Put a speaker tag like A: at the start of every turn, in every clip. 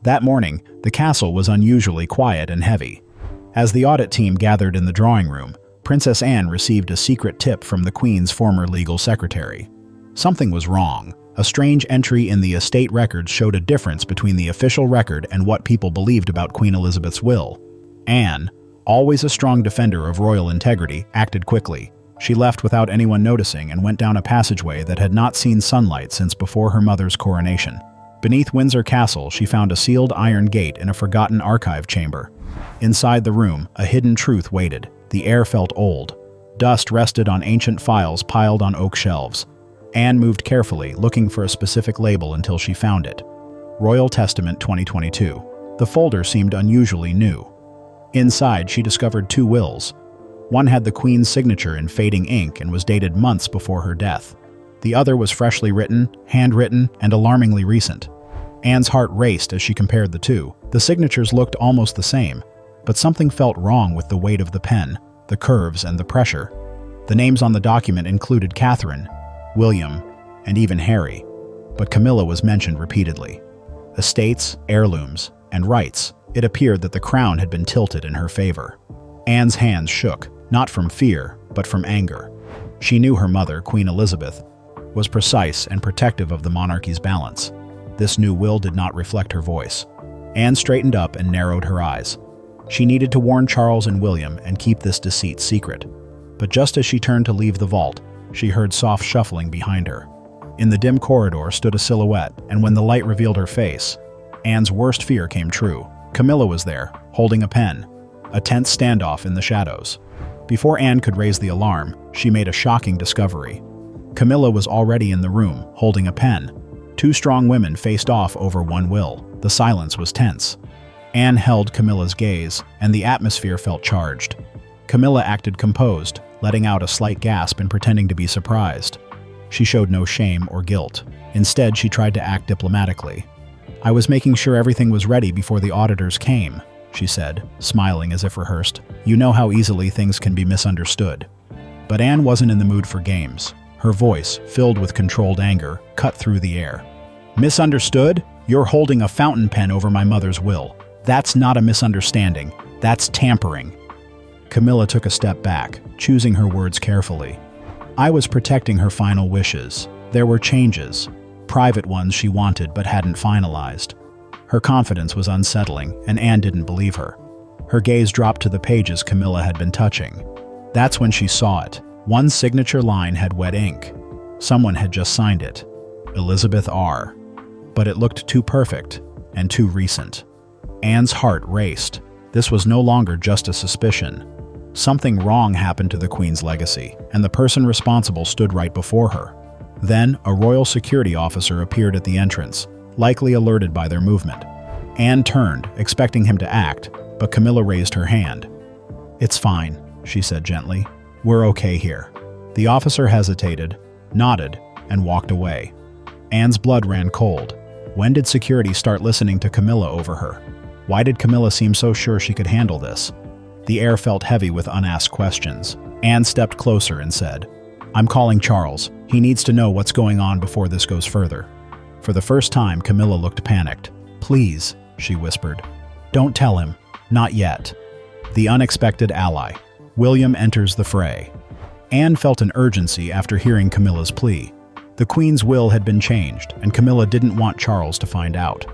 A: That morning, the castle was unusually quiet and heavy. As the audit team gathered in the drawing room, Princess Anne received a secret tip from the Queen's former legal secretary. Something was wrong. A strange entry in the estate records showed a difference between the official record and what people believed about Queen Elizabeth's will. Anne, always a strong defender of royal integrity, acted quickly. She left without anyone noticing and went down a passageway that had not seen sunlight since before her mother's coronation. Beneath Windsor Castle, she found a sealed iron gate in a forgotten archive chamber. Inside the room, a hidden truth waited. The air felt old. Dust rested on ancient files piled on oak shelves. Anne moved carefully, looking for a specific label until she found it. Royal Testament 2022. The folder seemed unusually new. Inside, she discovered 2 wills. One had the Queen's signature in fading ink and was dated months before her death. The other was freshly written, handwritten, and alarmingly recent. Anne's heart raced as she compared the two. The signatures looked almost the same, but something felt wrong with the weight of the pen, the curves, and the pressure. The names on the document included Catherine, William, and even Harry, but Camilla was mentioned repeatedly. Estates, heirlooms, and rights. It appeared that the crown had been tilted in her favor. Anne's hands shook, not from fear, but from anger. She knew her mother, Queen Elizabeth, was precise and protective of the monarchy's balance. This new will did not reflect her voice. Anne straightened up and narrowed her eyes. She needed to warn Charles and William and keep this deceit secret. But just as she turned to leave the vault, she heard soft shuffling behind her. In the dim corridor stood a silhouette, and when the light revealed her face, Anne's worst fear came true. Camilla was there, holding a pen. A tense standoff in the shadows. Before Anne could raise the alarm, she made a shocking discovery. Camilla was already in the room, holding a pen. 2 strong women faced off over one will. The silence was tense. Anne held Camilla's gaze, and the atmosphere felt charged. Camilla acted composed, letting out a slight gasp and pretending to be surprised. She showed no shame or guilt. Instead, she tried to act diplomatically. "I was making sure everything was ready before the auditors came," she said, smiling as if rehearsed. "You know how easily things can be misunderstood." But Anne wasn't in the mood for games. Her voice, filled with controlled anger, cut through the air. "Misunderstood? You're holding a fountain pen over my mother's will. That's not a misunderstanding. That's tampering." Camilla took a step back, choosing her words carefully. "I was protecting her final wishes. There were changes, private ones she wanted but hadn't finalized." Her confidence was unsettling, and Anne didn't believe her. Her gaze dropped to the pages Camilla had been touching. That's when she saw it. One signature line had wet ink. Someone had just signed it. Elizabeth R. But it looked too perfect and too recent. Anne's heart raced. This was no longer just a suspicion. Something wrong happened to the Queen's legacy, and the person responsible stood right before her. Then, a royal security officer appeared at the entrance, likely alerted by their movement. Anne turned, expecting him to act, but Camilla raised her hand. "It's fine," she said gently. "We're okay here." The officer hesitated, nodded, and walked away. Anne's blood ran cold. When did security start listening to Camilla over her? Why did Camilla seem so sure she could handle this? The air felt heavy with unasked questions. Anne stepped closer and said, "I'm calling Charles. He needs to know what's going on before this goes further." For the first time, Camilla looked panicked. "Please," she whispered. "Don't tell him. Not yet." The unexpected ally. William enters the fray. Anne felt an urgency after hearing Camilla's plea. The Queen's will had been changed, and Camilla didn't want Charles to find out.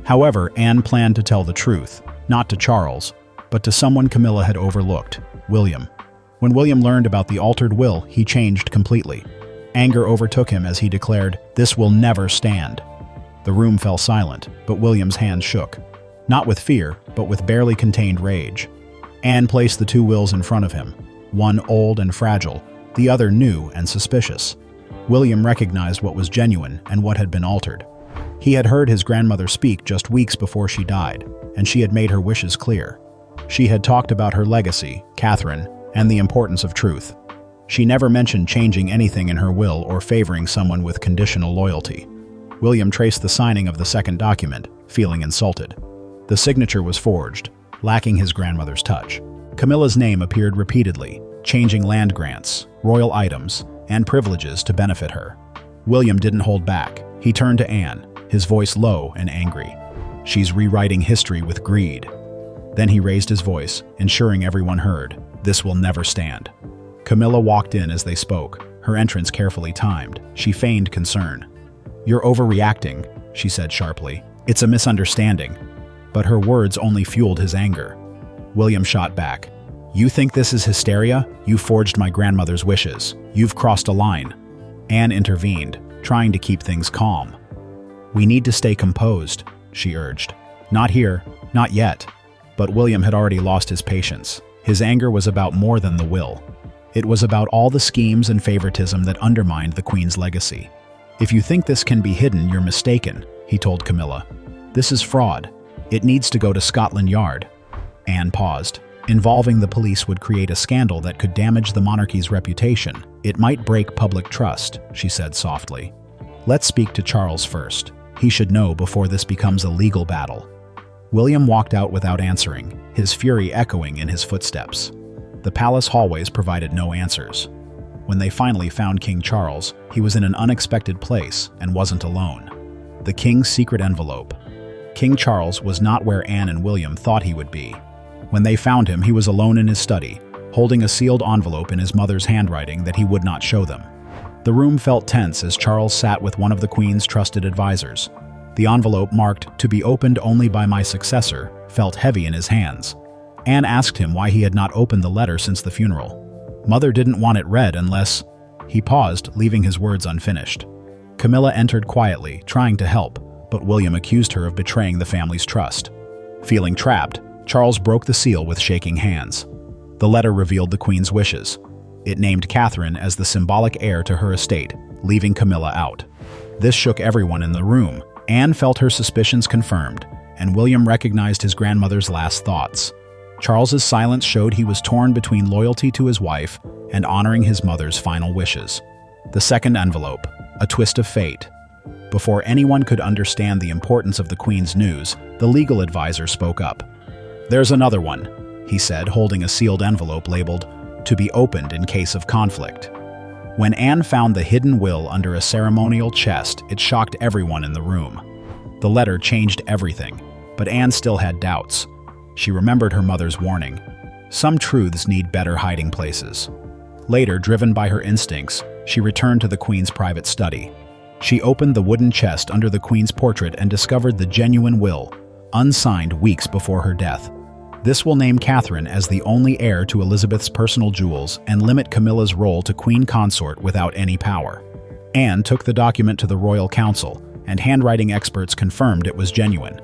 A: However, Anne planned to tell the truth, not to Charles, but to someone Camilla had overlooked, William. When William learned about the altered will, he changed completely. Anger overtook him as he declared, "This will never stand." The room fell silent, but William's hands shook. Not with fear, but with barely contained rage. Anne placed the 2 wills in front of him, one old and fragile, the other new and suspicious. William recognized what was genuine and what had been altered. He had heard his grandmother speak just weeks before she died, and she had made her wishes clear. She had talked about her legacy, Catherine, and the importance of truth. She never mentioned changing anything in her will or favoring someone with conditional loyalty. William traced the signing of the second document, feeling insulted. The signature was forged, lacking his grandmother's touch. Camilla's name appeared repeatedly, changing land grants, royal items, and privileges to benefit her. William didn't hold back. He turned to Anne, his voice low and angry. She's rewriting history with greed." Then he raised his voice, ensuring everyone heard. "This will never stand." Camilla walked in as they spoke, her entrance carefully timed. She feigned concern. "You're overreacting," she said sharply. "It's a misunderstanding." But her words only fueled his anger. William shot back. "You think this is hysteria? You forged my grandmother's wishes. You've crossed a line." Anne intervened, trying to keep things calm. "We need to stay composed," she urged. "Not here, not yet." But William had already lost his patience. His anger was about more than the will. It was about all the schemes and favoritism that undermined the Queen's legacy. "If you think this can be hidden, you're mistaken," he told Camilla. "This is fraud. It needs to go to Scotland Yard." Anne paused. Involving the police would create a scandal that could damage the monarchy's reputation. It might break public trust, she said softly. "Let's speak to Charles first. He should know before this becomes a legal battle." William walked out without answering, his fury echoing in his footsteps. The palace hallways provided no answers. When they finally found King Charles, he was in an unexpected place and wasn't alone. The king's secret envelope. King Charles was not where Anne and William thought he would be. When they found him, he was alone in his study, holding a sealed envelope in his mother's handwriting that he would not show them. The room felt tense as Charles sat with one of the Queen's trusted advisors. The envelope, marked "to be opened only by my successor," felt heavy in his hands. Anne asked him why he had not opened the letter since the funeral. Mother didn't want it read unless... He paused, leaving his words unfinished. Camilla entered quietly, trying to help, but William accused her of betraying the family's trust. Feeling trapped, Charles broke the seal with shaking hands. The letter revealed the Queen's wishes. It named Catherine as the symbolic heir to her estate, leaving Camilla out. This shook everyone in the room. Anne felt her suspicions confirmed, and William recognized his grandmother's last thoughts. Charles's silence showed he was torn between loyalty to his wife and honoring his mother's final wishes. The second envelope, a twist of fate. Before anyone could understand the importance of the Queen's news, the legal advisor spoke up. "There's another one," he said, holding a sealed envelope labeled, "to be opened in case of conflict." When Anne found the hidden will under a ceremonial chest, it shocked everyone in the room. The letter changed everything, but Anne still had doubts. She remembered her mother's warning. Some truths need better hiding places. Later, driven by her instincts, she returned to the Queen's private study. She opened the wooden chest under the Queen's portrait and discovered the genuine will, unsigned weeks before her death. This will name Catherine as the only heir to Elizabeth's personal jewels and limit Camilla's role to Queen Consort without any power. Anne took the document to the Royal Council, and handwriting experts confirmed it was genuine.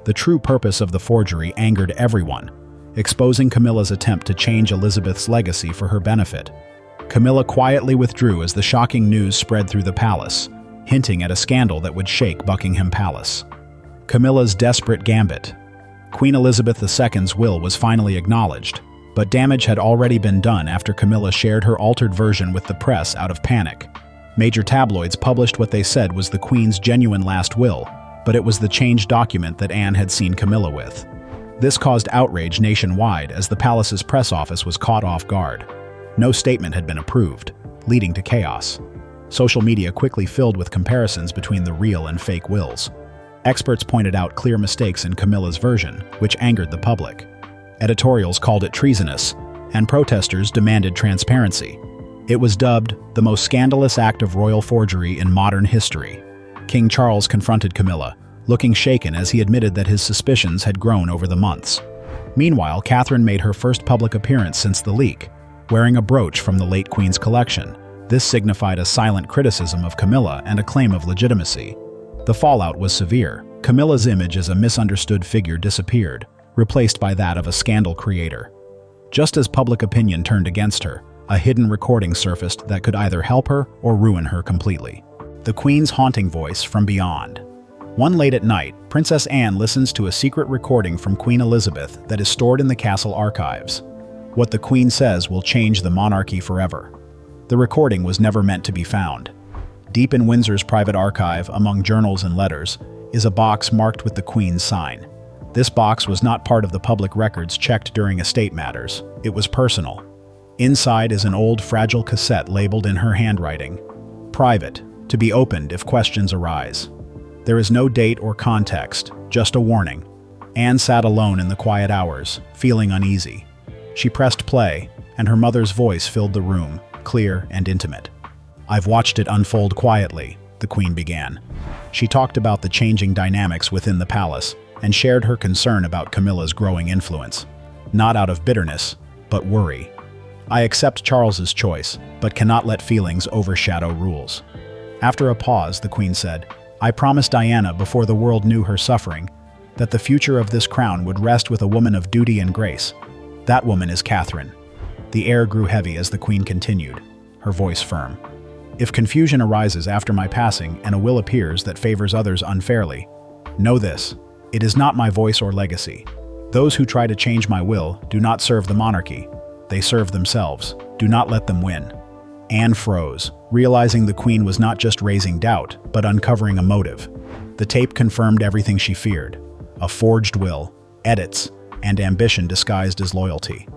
A: The true purpose of the forgery angered everyone, exposing Camilla's attempt to change Elizabeth's legacy for her benefit. Camilla quietly withdrew as the shocking news spread through the palace, hinting at a scandal that would shake Buckingham Palace. Camilla's desperate gambit. Queen Elizabeth II's will was finally acknowledged, but damage had already been done after Camilla shared her altered version with the press out of panic. Major tabloids published what they said was the Queen's genuine last will, but it was the changed document that Anne had seen Camilla with. This caused outrage nationwide as the palace's press office was caught off guard. No statement had been approved, leading to chaos. Social media quickly filled with comparisons between the real and fake wills. Experts pointed out clear mistakes in Camilla's version, which angered the public. Editorials called it treasonous, and protesters demanded transparency. It was dubbed the most scandalous act of royal forgery in modern history. King Charles confronted Camilla, looking shaken as he admitted that his suspicions had grown over the months. Meanwhile, Catherine made her first public appearance since the leak, wearing a brooch from the late Queen's collection. This signified a silent criticism of Camilla and a claim of legitimacy. The fallout was severe. Camilla's image as a misunderstood figure disappeared, replaced by that of a scandal creator. Just as public opinion turned against her, a hidden recording surfaced that could either help her or ruin her completely. The Queen's haunting voice from beyond. One late at night, Princess Anne listens to a secret recording from Queen Elizabeth that is stored in the castle archives. What the Queen says will change the monarchy forever. The recording was never meant to be found. Deep in Windsor's private archive, among journals and letters, is a box marked with the Queen's sign. This box was not part of the public records checked during estate matters. It was personal. Inside is an old, fragile cassette labeled in her handwriting, "Private, to be opened if questions arise." There is no date or context, just a warning. Anne sat alone in the quiet hours, feeling uneasy. She pressed play, and her mother's voice filled the room, clear and intimate. "I've watched it unfold quietly," the Queen began. She talked about the changing dynamics within the palace and shared her concern about Camilla's growing influence. Not out of bitterness, but worry. "I accept Charles's choice, but cannot let feelings overshadow rules." After a pause, the Queen said, "I promised Diana before the world knew her suffering that the future of this crown would rest with a woman of duty and grace. That woman is Catherine." The air grew heavy as the Queen continued, her voice firm. "If confusion arises after my passing and a will appears that favors others unfairly, know this: it is not my voice or legacy. Those who try to change my will do not serve the monarchy. They serve themselves. Do not let them win." Anne froze, realizing the Queen was not just raising doubt, but uncovering a motive. The tape confirmed everything she feared: a forged will, edits, and ambition disguised as loyalty.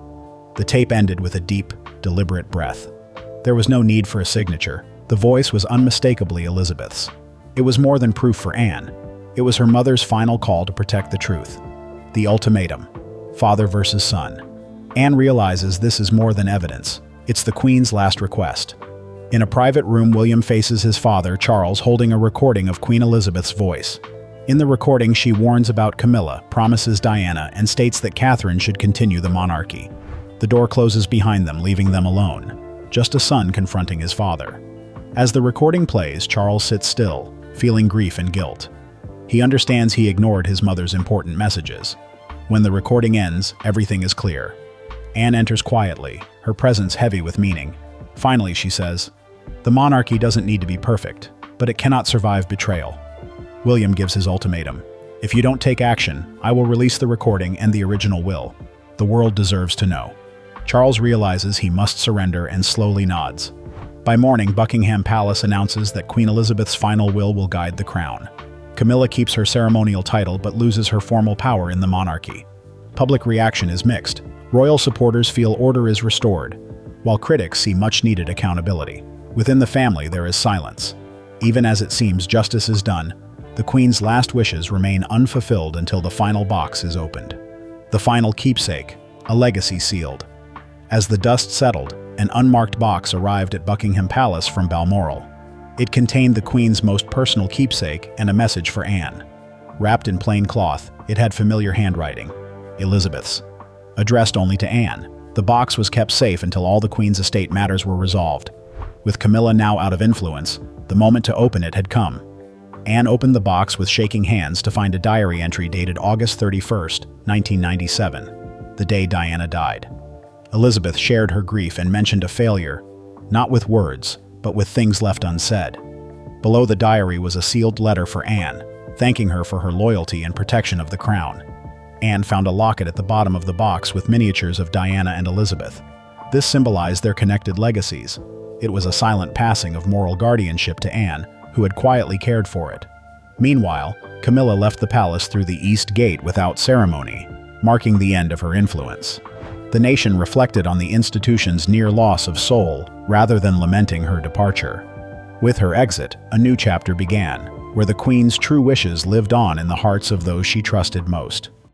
A: The tape ended with a deep, deliberate breath. There was no need for a signature. The voice was unmistakably Elizabeth's. It was more than proof for Anne. It was her mother's final call to protect the truth. The ultimatum: father versus son. Anne realizes this is more than evidence. It's the Queen's last request. In a private room, William faces his father, Charles, holding a recording of Queen Elizabeth's voice. In the recording, she warns about Camilla, promises Diana, and states that Catherine should continue the monarchy. The door closes behind them, leaving them alone. Just a son confronting his father. As the recording plays, Charles sits still, feeling grief and guilt. He understands he ignored his mother's important messages. When the recording ends, everything is clear. Anne enters quietly, her presence heavy with meaning. Finally, she says, "The monarchy doesn't need to be perfect, but it cannot survive betrayal." William gives his ultimatum: "If you don't take action, I will release the recording and the original will. The world deserves to know." Charles realizes he must surrender and slowly nods. By morning, Buckingham Palace announces that Queen Elizabeth's final will guide the crown. Camilla keeps her ceremonial title but loses her formal power in the monarchy. Public reaction is mixed. Royal supporters feel order is restored, while critics see much-needed accountability. Within the family, there is silence. Even as it seems justice is done, the Queen's last wishes remain unfulfilled until the final box is opened. The final keepsake, a legacy sealed. As the dust settled, an unmarked box arrived at Buckingham Palace from Balmoral. It contained the Queen's most personal keepsake and a message for Anne. Wrapped in plain cloth, it had familiar handwriting: Elizabeth's. Addressed only to Anne, the box was kept safe until all the Queen's estate matters were resolved. With Camilla now out of influence, the moment to open it had come. Anne opened the box with shaking hands to find a diary entry dated August 31st, 1997, the day Diana died. Elizabeth shared her grief and mentioned a failure, not with words, but with things left unsaid. Below the diary was a sealed letter for Anne, thanking her for her loyalty and protection of the crown. Anne found a locket at the bottom of the box with miniatures of Diana and Elizabeth. This symbolized their connected legacies. It was a silent passing of moral guardianship to Anne, who had quietly cared for it. Meanwhile, Camilla left the palace through the East Gate without ceremony, marking the end of her influence. The nation reflected on the institution's near loss of soul, rather than lamenting her departure. With her exit, a new chapter began, where the Queen's true wishes lived on in the hearts of those she trusted most.